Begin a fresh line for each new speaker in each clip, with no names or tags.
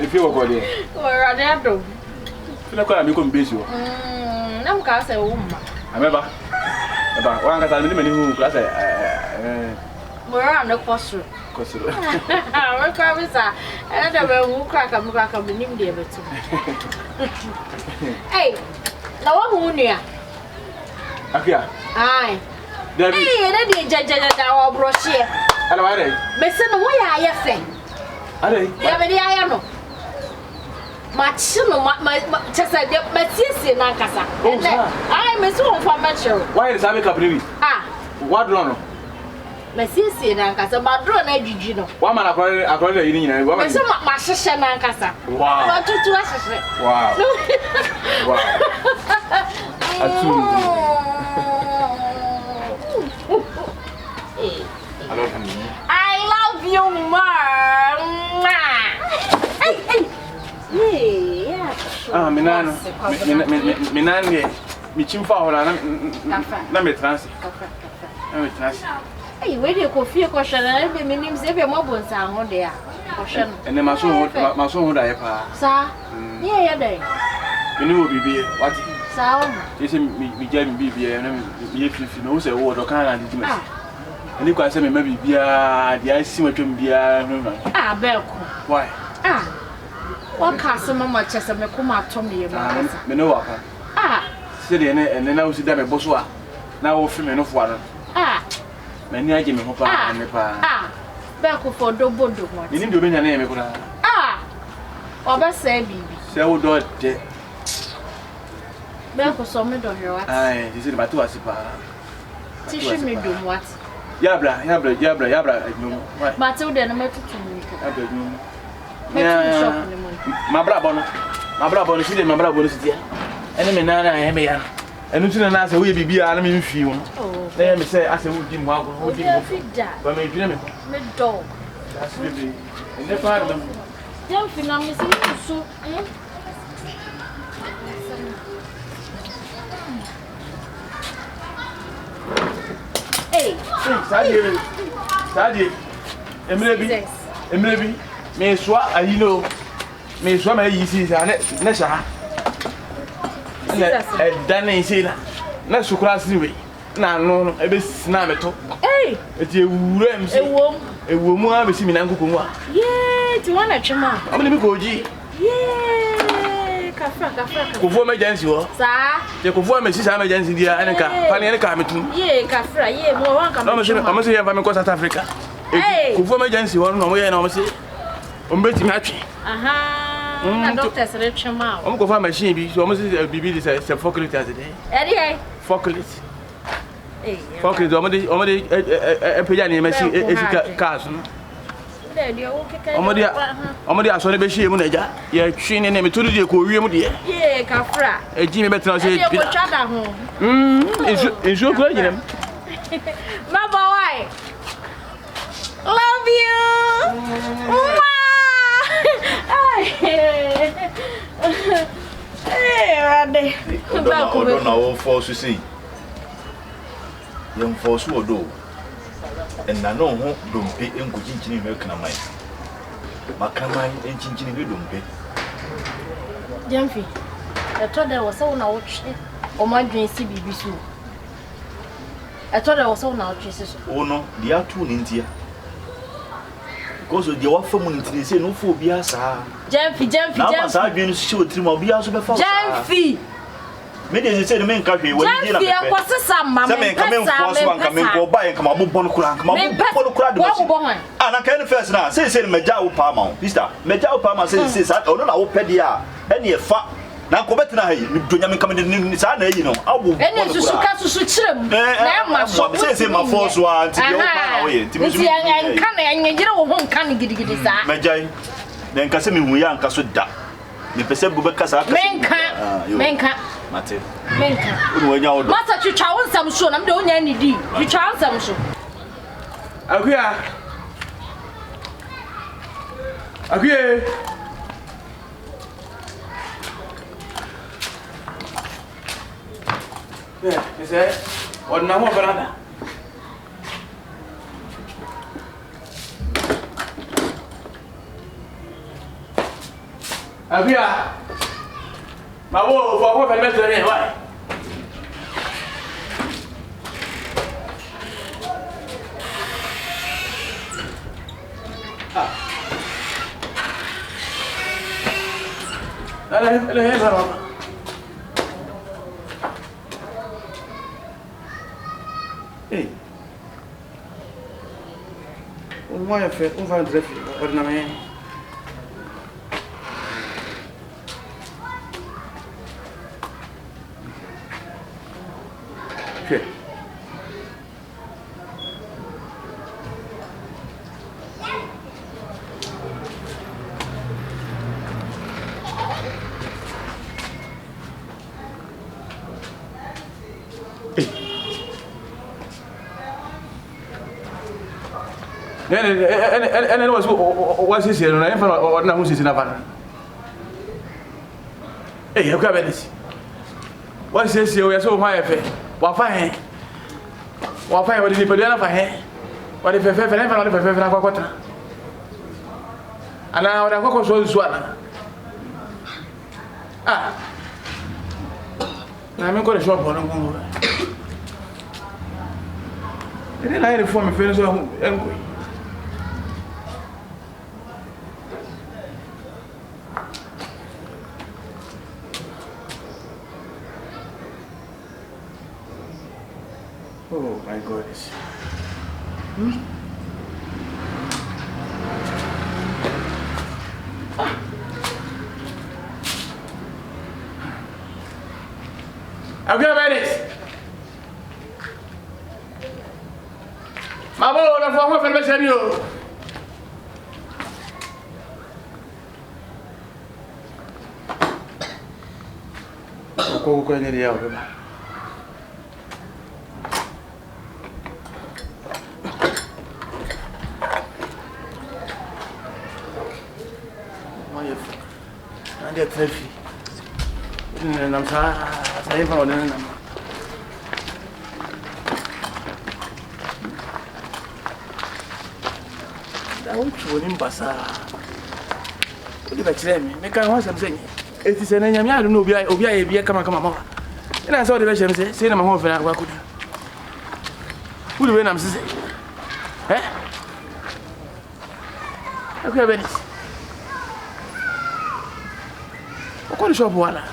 If you were there,
or I don't.
You call me come busy.
No, can't say woman.
I remember about one that I didn't know class.
We're on the cost.
Because
We're coming, sir. And I will crack up the name, dear. Hey, now who near?
Agya.
Aye.
There
Hey, judge our brochure.
Hello, are they?
Messin, why are you saying?
Are they?
I know. Machino, my just like my sister, Nankasa. I am a soul for mature.
Why is Amica Privi?
Ah,
What no?
my sister, Nankasa, but drawn edge, you know.
One man according to you,
My son, my sister, Nankasa.
Wow.
What to us?
Wow.
I love you, Mom. Hey. Yeah.
Ah, Minan, me chimfa hola na me trans. Na me trans.
Hey, where do you go feel question and be meaning say be mo bon sa ho de a. Question.
And then my son ho da ye pa.
Sa. Yeah, dey.
Me ni wo bibi what?
Sa.
You say me jam bibi na me fifi no say wo do kan na di me. Ani kwa say me ma bibi a di a si matwam bia no.
Ah, Belko.
Why?
Ah. What castle mama chesa me kuma atomi ma.
Me no wa pa.
Ah.
Say de ne na wo si da me boso a. Na wo fi me no fo ano.
Ah.
Me ni age me ho pa me pa.
Ah. Belko for do bondo mo.
Ni nim do be nya na me kura.
Ah. Oba say bibi.
Say wo do de.
Belko so me do here what?
Ai, you see ba to asipa.
Tishu me do what?
Yabra. No. Why?
Matilda na metutu mi.
Yabra no.
Yeah.
My brother, see them, my brother, see. And me na na me ya. And you na say we bibi a na me mfi wo.
Oh.
Let me say as we give mo go, we give mo. But me dream me.
Me dog.
That's baby. And the part of
Gyamfi na me see so. Hey.
Sadie. Emrebi. Me swa ayino. Me swa ma yi si sa na sha. Na dane si na sukura si we. Na no ebe sina meto.
Hey.
Eti ewura em si. Ewo mu a be si mi na nkoko mu a.
Yeah, ti wana chema.
Amle mi ko ji.
Yeah. Kafra.
Kofo emergency wo.
Sa.
Te kofo emergency sa emergency dia enka. Pani enka metu.
Yeah, kafra. Yeah, mo wan ka.
No me say fa me ko South Africa.
Hey.
Kofo emergency wo no mo ye na mo say. Ombeti mi atwe.
Aha. Na doctors re chema.
Omo ko fa machine bi so omo say bibi dey say forklift as dey.
Eri.
Forklift.
Eh.
Forklift omo dey peja ni machine esika cars no. Omo dey aso ne be hie mu na ja. Ye twi ne me to dey ko wie mu de.
Yeah, kafra.
Eji me betra say.
Ye ko chada ho.
Insu ko nyinem.
My boy. Love you. Hey, Randy.
Don't know force you see. Young force will do. And I know who don't pay in Kuchin American mine. Macamine and Chinchin, we don't pay.
Gyamfi, I thought there was so now. Oh, my dream CBB. I thought there was so now.
Oh, no, they are two in here. Because the offer money say no phobia, sir. Gyamfi. I've been sure to my be also before.
Gyamfi.
Maybe say the main country when you
get some mamma.
Some come in force one come in go buy and come up on crank. Come up. And I can't first now say Majao Palma. Mister Majao Palma says, I don't know pedia. Any fat. Now go better now. Do you come in the Sana, you know? I will. And you to switch him. I say my force one to your way. And you know, won't come get it. Majai. Then Cassimi, we are Casuda. The perceivable Casa. Menka. Mate. Menka. Master, you chow some show. I'm doing any deed. You chow some show.
Agya. Yeah, you say, what now, brother? Agya. Ma wo for what for me why? Hello. Hey. Why on va drift ordinary. Okay. And what's his here? I don't know who's in a van. Hey, you got Bernice. What's this here? We are so high. What fine? What fine? What did you put down for him? What if I never got and now I got so swallow. Ah, I'm going to shop on them. And then I had to form a friend so angry. Oh my goodness. Agya Bernice. Mabo na fo ho fe be seri o. Ko ni dia o ba. Dia trefi. Nam sa saya pa ona nam. Da unchu ni mbasa. Odi ba kire me ka ho asem senye. Eti se na nyame adu no obi aye bia kama ma. Ina so de be shem se na ma ho fe na kwa kudu. Udi we nam se. Agya Bernice. What is your water?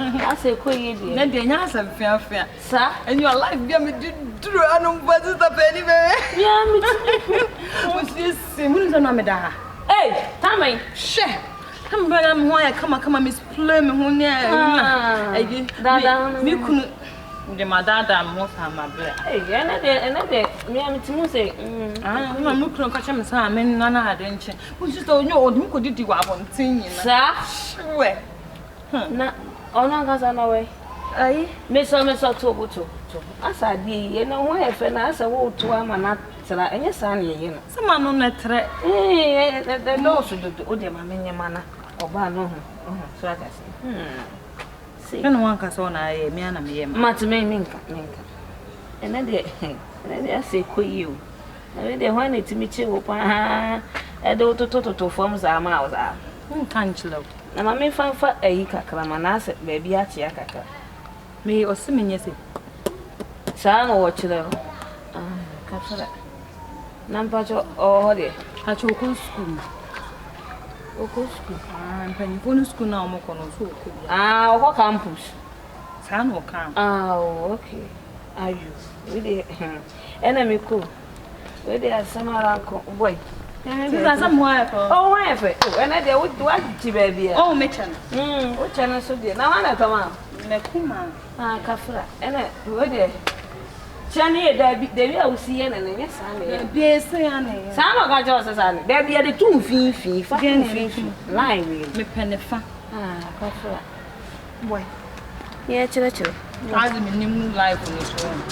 I say, queen, then the answer, fair, sir, and your life, be me do I know what is the penny, yeah, what's this? Who's the name? Hey, Tammy, share. Come back, I'm why come, Miss Plum, who near that, you couldn't. The madada most have my blood. Hey, another, me to say, I'm looking at him, sir. I mean, Nana had ancient. Who's just told you, or you could do one thing, sir. Sure. Na ona gaza na we ai me so to asa di ye na ho efe na asa wo to ama na tra enye sa na ye no se ma no na tre the no so do o de ma menye mana oba no ho so aka se no wan ka so na ye me ana me ye ma me minka ene de ase koyi o na de ho na timi che wo pa e de to form za ma o za kan chilo na mama fanfa ayi kakra manase baby achi akaka me osimenye se sa no wo chire kafara namba jo o de ha cho ko school mpani phone school na mo kono so ko o campus sa no camp okay are you we dey enemy ko we dey asamara ko boy. Some wife. Oh, wife. When I did what baby. Oh, Mitchell. What channel so dear. Now, I come out. Nekuma. Kafra. And I would Chani Debbie, I will see an and yes, I be saying, Sama got yours as I Debbie had a 2 fee, fucking fee, line with me pennefa. Ah, boy. Yeah, chill. I have a new life on this one.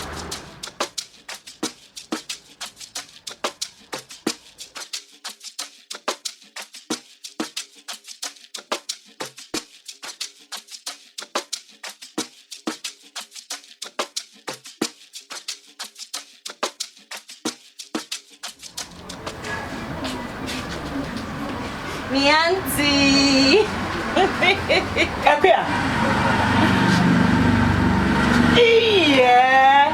Me auntie.
Agya. Yeah.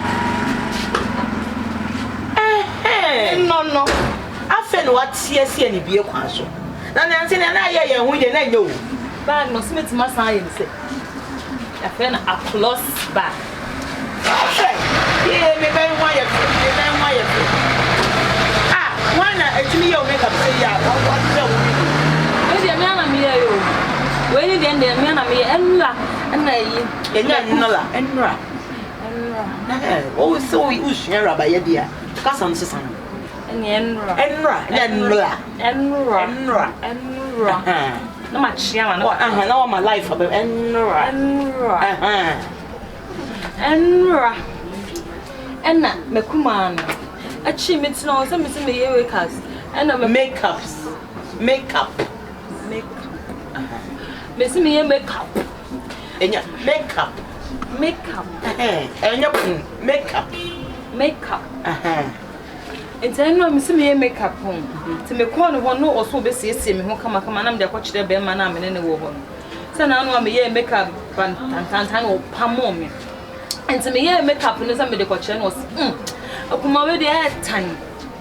No. Afen what see any be kwan so. Na nanti na ye hu ye na nyo.
Bag no smith ma san yin say. Afen applause bag.
Yeah, me ben wa ye. Ah, wana etimi ye o make up say ya. What
We dey me na me yo. We ni dey me na me enra na yi.
Enya nnola, enra. Oh, so we ushera ba ye dia. Kasa nsesa no. Enra.
Na ma chia ma na.
Na wa my life about enra.
Enna mekuma no. Achi meti no so me se me ye wakers. Enna
makeups. Makeup.
Me se me ye makeup.
Enya makeup. Enya makeup.
Enti no me se me ye makeup hon. Ti me ko no ho no oso be siesie me ho kama na me de ko kire be ma na me ne wo ho no. Se na no me ye makeup ban tan o pamo me. Enti me ye makeup no se me de ko kire no akuma we de time.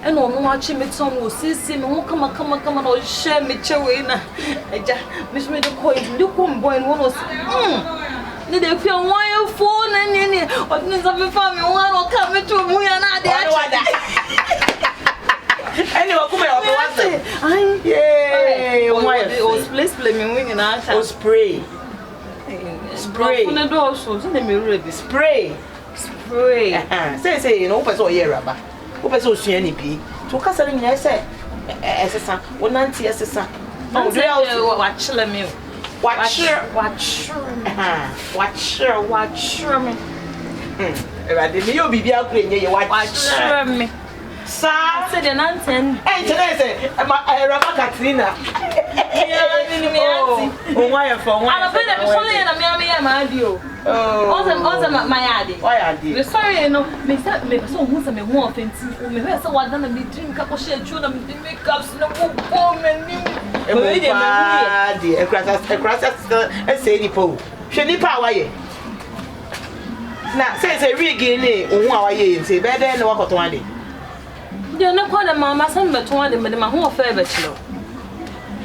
And on watch me ton will see me who come or share me chewing. Agya, Miss me the coin, you come boy and one was did they feel wire phone and any what means of a family one will come to me and
anyway, come on,
yeah, please play me wing and I spray. On the door, so let me read spray. Say, you know, person here, Rabba. Who person see any be? To Castle in say, Essa, 190 Essa. Oh, watch me. Watch me. I didn't know be out playing you watch me. Sir, said an answer. And today say, I Rabba Katrina. Oh, why for one? I'm afraid I'm sorry, also my addy. Why are you sorry? No, me so who's me more offensive. Me so what done me drink up or share children makeups no woman. A cross say the pole. She need power. Now, say, really, or ye, say, better than walk out one day. You're not quite a mamma, son, but one of my whole favorite.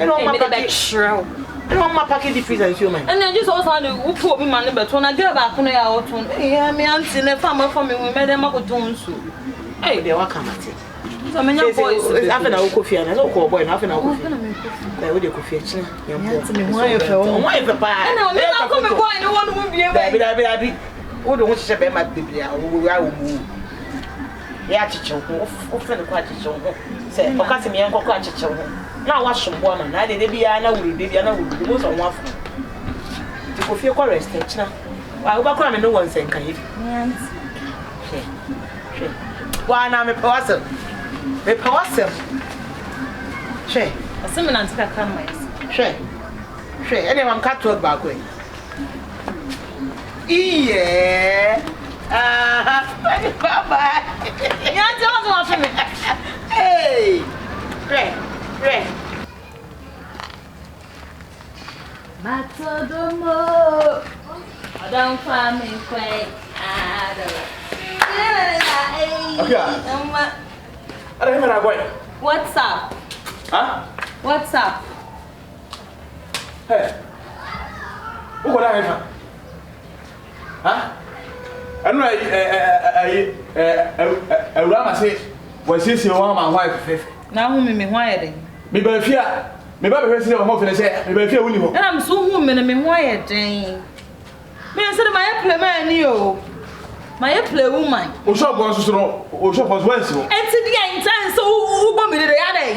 And all my back shroud. And all my packet difference and human. And then just also who put me money, but when I get back on the out, yeah, me auntie and a farmer for me, we made them up with Jones. Hey, they were coming. So many boys, after a coffee and a local boy, nothing. They would go fetch me. Why if a pie? And I'll come and go and one will be a baby. Who don't want to say, my baby, I will move. Yeah, often quite a show. Say, for cutting me and quite a show. Now, watch some woman. I did be an hour, baby, and I will be most on one. To feel chorus, now. Why, what crime no one saying, can you? Why, I'm a person. A person. Shay, a similar to that come. Shay, anyone cut to a back way. Yeah. Bye-bye. You don't want to me. Hey. Ray. Matodomo. I don't find me quite. What's up?
Huh?
What's up?
Hey. Who got that? Huh? I know Awurama say was see one man wife.
Now who me why
Me be fear. Me ba be say o mo fele say me be fear woni ho.
And I'm so who me why den. Me say my play man ni o. My play woman.
O shop was so o shop was well so.
And to the intense so who me the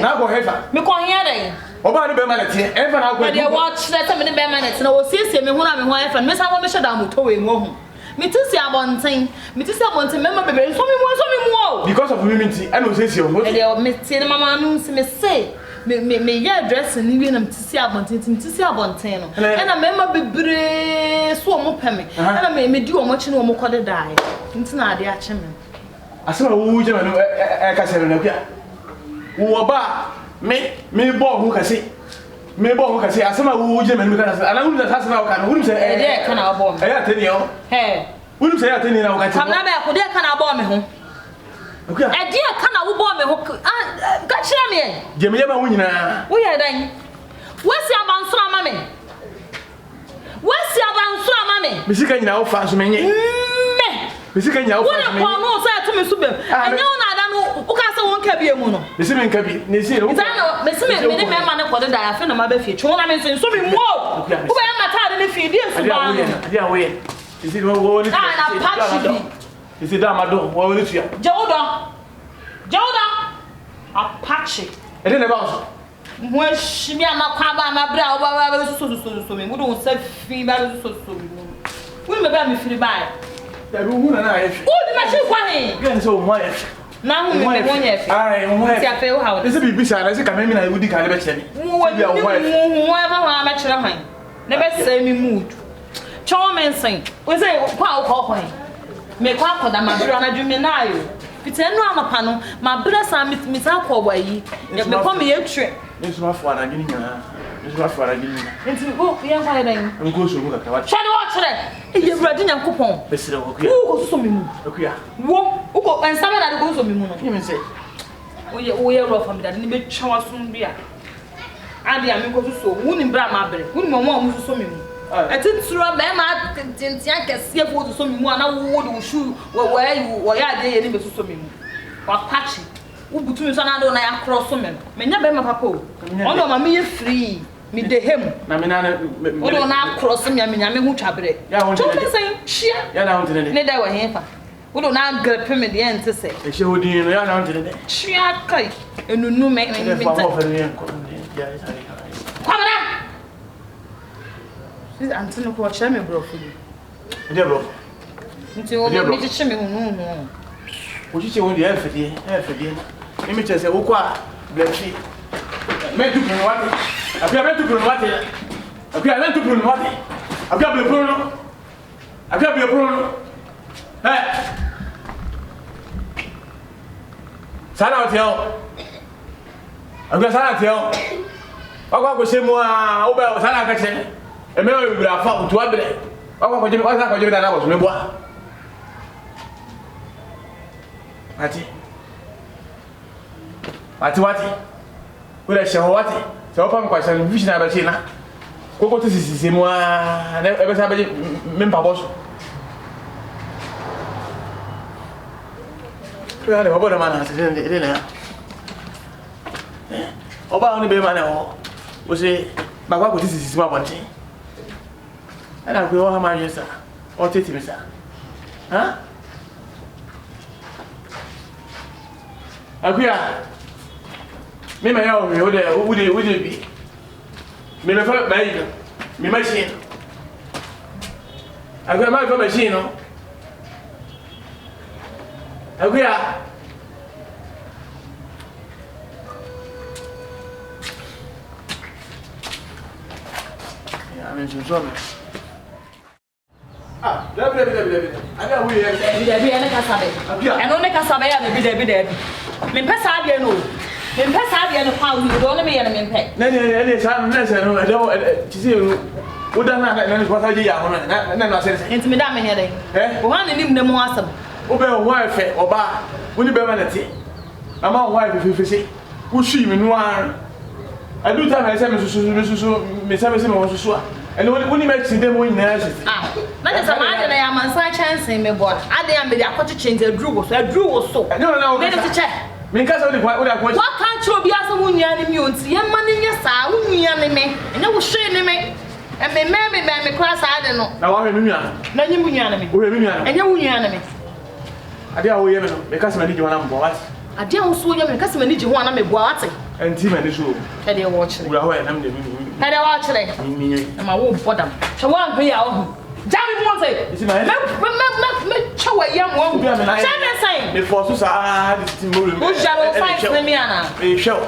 na go hefa.
Me ko here dey.
Oba ni be man tie. E fa na go.
Dey watch that me the be man na o siesie me ho na me ho efa. Me sa mo me sheda mo to we ngo ho. Me ti si abonten. Me ti si abonten mema bebe so me mo.
Because of me ti and o siesie o.
E dey me tie mama no si me say me ya dress ni wi na me ti si abonten no. E na mema bebe so mo peme. E na me di o mo chi no mo kode dai. Nti na ade a che me.
Asema wo je me no e ka se na kwa. Wo ba me bo hu ka se. Me bo hu ka se asema wo je me no ka se. Ana hu za asema wo ka no. Hu se
e dey ka na bo me.
E ateni o.
He.
Hu se ateni na wo ka ti.
Kamna be ko dey ka na bo me ho.
Okay.
E dey ka na wo bo me ho. Ka kire me.
Je me yema hu nyina.
Wo ye dan. Wo si abanso ama me. Wo si abanso ama me.
Me sika nyina wo fa so menye. Me sika nyina wo fa so menye.
Wo na ko no say to me so bem. Anya wo na ada no wo ka say won ka bie mu no.
Me si me nka bi. Ne si no.
Izana me si me ne me ma ne ko da ya fe na ma ba fie. Twa na me so me mo. Wo ba ma ta de ne fie die su ba no.
Dia wo ye. Isi wo ni.
Na patch bi.
Isi da ma do wo ni tua.
Jawda. Apache.
E de ne ba so.
Mo shimi ama kwa ba ma bra wo ba so me. Mo do se fi ba so me. Wo me ba me firi ba.
Da bi hu na aye.
Wo di ma chi kwa he.
Bien so mo aye.
Na hu me mo nya fi.
Ai mo aye.
Ti afa wo ha wo.
Ese bi bi sa na se ka me na wudi ka le be chere ni.
Wo ba wa ma chere han. Ne be say me mood. Chow men sen. We say kwa wo ko he. Me kwa koda ma bra na dwumi na ayo. Pitenu amapa no ma bra sa mi sa ko wa yi. Me ko me yetwe.
Nso ma fo ana gini nyina. Nso ma fo ana gini.
Enti go ye kwa le dan.
Nko so mu kaka wa.
Chade wo chere. E Awurade Nyankopon.
Besire wo kuya.
Wo so me mu.
Okuya.
Wo uko ensama na go so me mu no.
Yemi se.
Wo ye ro family da ni be twa wasun bia. Ade a me ko so wo ni bra ma bere. Wo ni mo mo so me mu. Atintro me ma tintia kese fo so me mu ana wo de shu wo ya ade ye ni be so me mu. Wa pachi. Wo butu mi so na do na ya cross me. Me nya be ma papa o. Ono ma me ye free. Me de hem.
Na me na
wo do na cross me nya me hu twabere. Chou me sen hia.
Ya na wonte ne.
Ne da wo hefa. Wo do na grip me de ente se.
E she hodin no ya na wonte ne.
Hia kai. Enunu me
me. Fa mo fa ne ko. Ya sare.
Kwamra. This Antino ko cha me bro fu.
Nde bro.
Nti wo me ti che me hu no.
Wo chi che won de e fedie. Me che se wo kwa blafi. Me du pro wate. Apia me du pro wate. Apia me du pro wate. Apia ble pro no. Apia ble pro no. Sana hotel. Apia sana hotel. Wakwa ko shemu a wo ba sana ka che. E me o bra fa to abre. Wakwa ko jemi wasa ko jemi da na bo so me boa. Ati wati. Ule sheho wati. Se opa mkwa sha vision na bachi na. Koko to sisi mu a na e be sa baji mempa boss. Kaya le obodo mana se de na. Oba oni be mana o. O se bagwa ko sisi mu abonte. Ana ko o ha ma yesa. O teti mi sa. Ha? Akuya. Me ma yawo me ode bi. Me me fa ba yi. Me machine. Akuya ma fa machine no. Akuya. Ya me so. Ah, dabi. Aga wi e.
Dabi ene kasabe. Eno ne kasabe ya dabi. Me pesa ade no. Me pesa ade no kwa wi do ne me ye ne me pe.
Ne sa na se no e ti se no. Wo da na ko sa je ya ho na no se.
Enti me da me he den. Wo han ne nim ne mo asam.
Wo be wo efe oba. Wo ni be ma na ti. Ama wo efe fe. Wo shui me no an. Adu ta na se me susu me sa me se me wo susu a. Ene wo ni me ti dem wo nyina se.
Ah, na je sama ade na ya mansa chance me bo. Ade ya me de akwache change adru wo so.
No.
Me de che.
Me nka sa wo de akwache.
What can't you be as a wunya ne mi onti? Ye ma ne nya sa wunya ne me. Ene wo hwe ne me. E me class ade no.
Na wa hwe me nua.
Na nyi wunya ne me.
Wo hwe me nua.
Enye wunya ne me.
ade a wo ye me no me ka se mani je wana mbo what
ade a wo so ye me ka se mani je ho ana me boa what
enti mani so
e de wo kire
wura ho ya nam de mi
e de wo kire
mi
ma wo bodam che wo an ya wo Jami mo say me chawa ya mo
me say
say
me for so sa this thing mo
o jaro fine me ana
e show